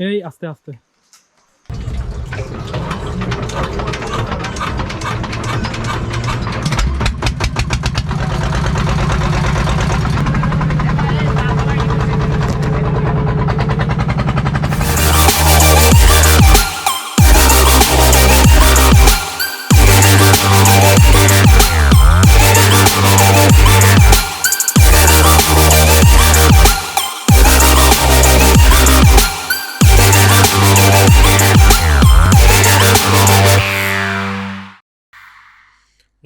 এই আস্তে আস্তে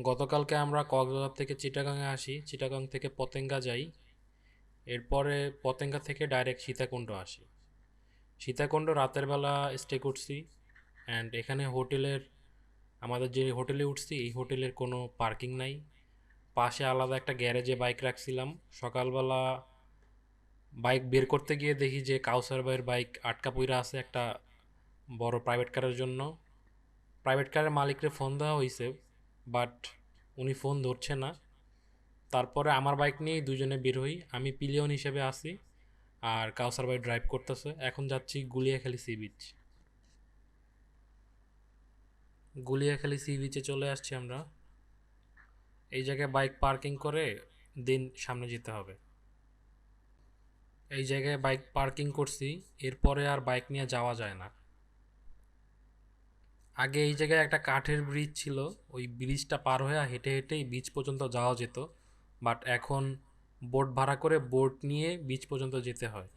গতকালকে আমরা কক্সবাজার থেকে চিটাগাংয়ে আসি, চিটাগাং থেকে পতেঙ্গা যাই, এরপরে পতেঙ্গা থেকে ডাইরেক্ট সীতাকুণ্ড আসি। সীতাকুণ্ড রাতের বেলা স্টে করছি অ্যান্ড এখানে আমাদের যে হোটেলে উঠছি এই হোটেলের কোনো পার্কিং নাই, পাশে আলাদা একটা গ্যারেজে বাইক রাখছিলাম। সকালবেলা বাইক বের করতে গিয়ে দেখি যে কাউসার ভাইয়ের বাইক আটকা পইরা আছে একটা বড় প্রাইভেট কারের জন্য। প্রাইভেট কারের মালিকরে ফোন দেওয়া হয়েছে, বাট উনি ফোন ধরছে না। তারপরে আমার বাইক নিয়েই দুজনে বের হই, আমি পিলিয়ন হিসেবে আসি আর কাউসার ভাই ড্রাইভ করতেছে। এখন যাচ্ছি Guliakhali sea beach. Guliakhali sea বিচে চলে আসছি আমরা। এই জায়গায় বাইক পার্কিং করে দিন সামনে যেতে হবে। এই জায়গায় বাইক পার্কিং করছি, এরপরে আর বাইক নিয়ে যাওয়া যায় না। আগে এই জায়গায় একটা কাঠের ব্রিজ ছিল, ওই ব্রিজটা পার হয়ে হেঁটে হেঁটেই বিচ পর্যন্ত যাওয়া যেত, বাট এখন বোট ভাড়া করে বোট নিয়ে বিচ পর্যন্ত যেতে হয়।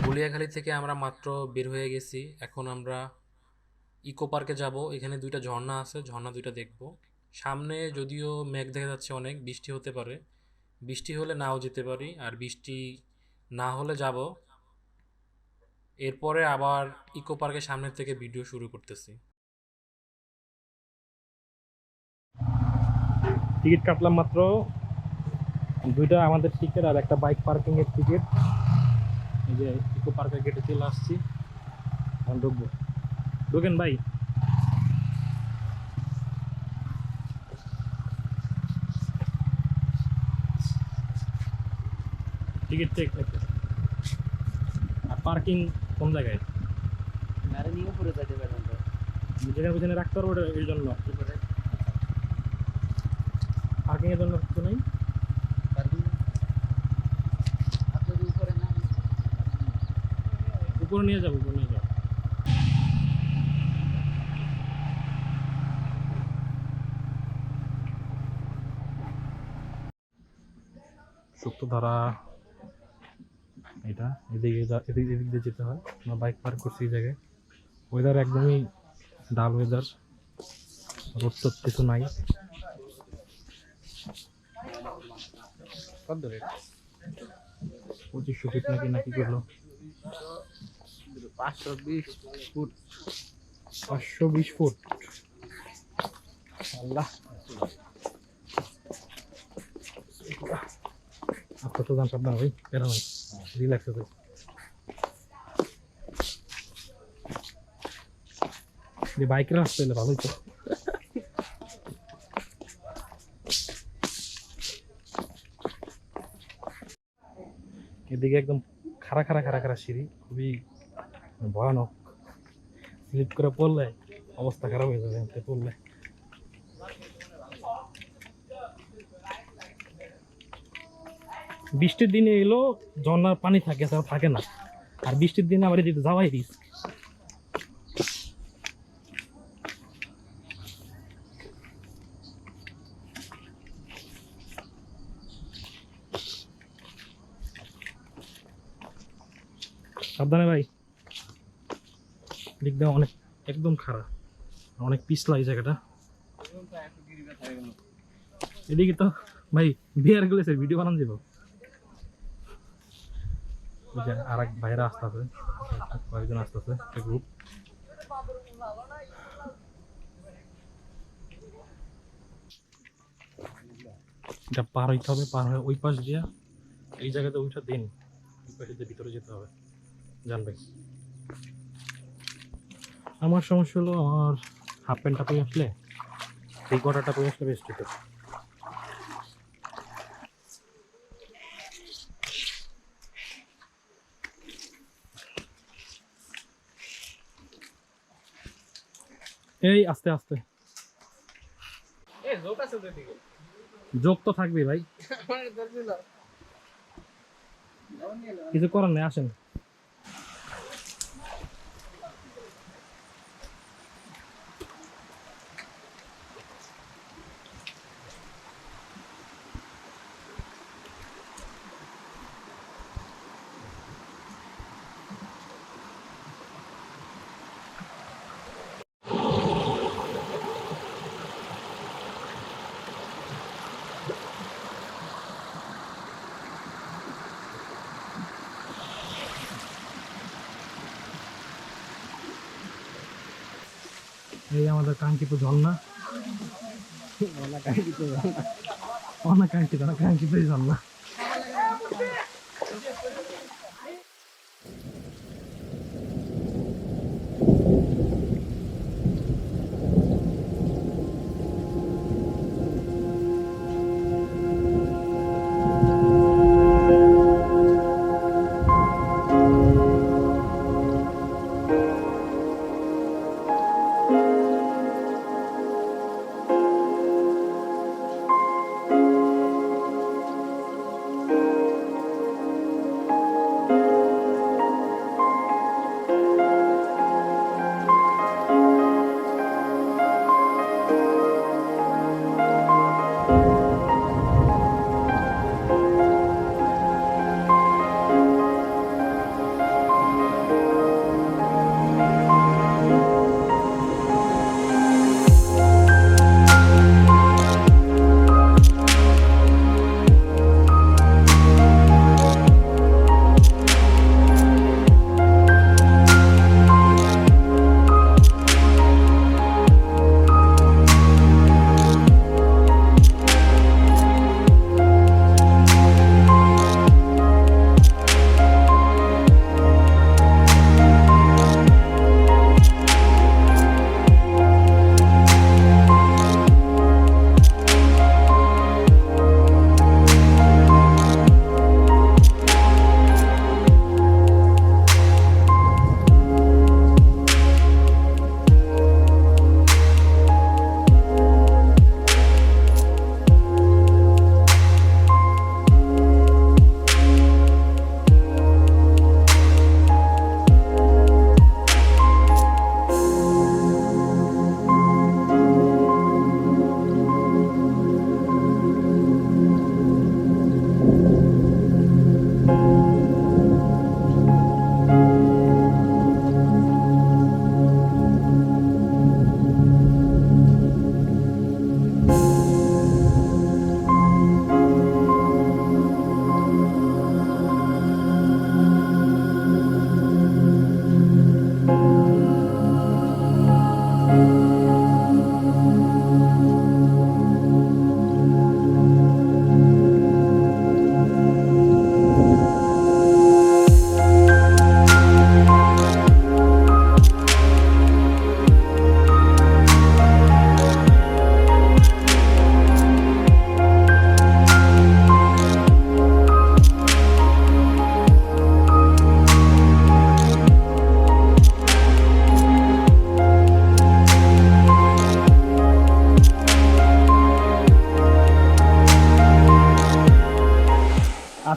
গুলিয়াখালী থেকে আমরা মাত্র বের হয়ে গেছি, এখন আমরা ইকো পার্কে যাব। এখানে দুইটা ঝর্ণা আছে, ঝর্ণা দুইটা দেখব। সামনে যদিও মেঘ দেখা যাচ্ছে, অনেক বৃষ্টি হতে পারে, বৃষ্টি হলে নাও যেতে পারি, আর বৃষ্টি না হলে যাব। এরপরে আবার ইকো পার্কের সামনের থেকে ভিডিও শুরু করতেছি। টিকিট কাটলাম মাত্র দুইটা, আমাদের টিকিট আর একটা বাইক পার্কিং এর টিকিট। এই যে ইকো পার্কের গেটে চলে আসছি, এখন ঢুকবো। ঢুকেন ভাই। টিকিট চেক করতে। আর পার্কিং কোন জায়গায়? গাড়ি নিয়ে উপরে যেতে পারবেন তো, যেখানে পিছনে রাখতে পারবো এই জন্য। পার্কিং এর জন্য কিছু নেই। উপরে নিয়ে যাবো, উপরে নিয়ে যাবো। সুক্তধারা এটা, এদিকে এদিক দিয়ে যেতে হয়। আমরা বাইক পার্ক করছি এই জায়গায়। ওয়েদার একদমই ডাল ওয়েদার, রোদ তো কিছু নাই। কত দূরে 2500 ফিট নাকি করলো 520 ফুট 520 ফুট আল্লাহ আপনার তো জান সাবধান ভাই কেন ভাই রিল্যাক্স আছে বাইকের রাস্তা এলে ভালোই তো এদিকে একদম খাড়া খাড়া খাড়া খাড়া সিঁড়ি খুবই ভয়ানক স্লিপ করে পড়লে অবস্থা খারাপ হয়ে যাবে এতে পড়লে বৃষ্টির দিনে এলো ঝর্ণার পানি থাকে তাও থাকে না আর বৃষ্টির দিনে আবার এদিকে যাওয়াই রিস্ক সাবধানে ভাই দিক দিয়ে অনেক একদম খারাপ অনেক পিছলা এই জায়গাটা এদিকে তো ভাই বিয়ার গ্লাসের ভিডিও বানান যাবো আর এক ভাইরা আসতেছে কয়েকজন আসতেছে একটা গ্রুপ এটা পার হইতে হবে পার হয়ে ওই পাশ দিয়া এই জায়গাতে ওইটা দিন ওই পাশে দিয়ে ভিতরে যেতে হবে জানবে আমার সমস্যা হলো আমার হাফ প্যান্টটা পরে আসলে এই কটাটা পরে আসলে বেস্ট হতো এই আস্তে আস্তে যোগ তো থাকবে ভাই কিছু করার নেই আসেন এই আমাদের কাঙ্ক্ষিত ঝর্ণা অনাকাঙ্ক্ষিত ঝর্ণা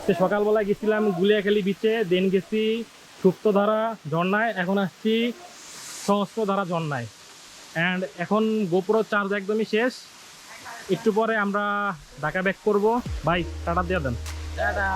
আজকে সকালবেলায় গেছিলাম গুলিয়াখালি বিচে, দেন গেছি সুপ্তধারা ঝর্ণায়, এখন আসছি সহস্রধারা ঝর্ণায়। অ্যান্ড এখন গোপুর চার্জ একদমই শেষ, একটু পরে আমরা ঢাকা ব্যাক করবো। ভাই টাটা দিয়ে দেন। টাটা।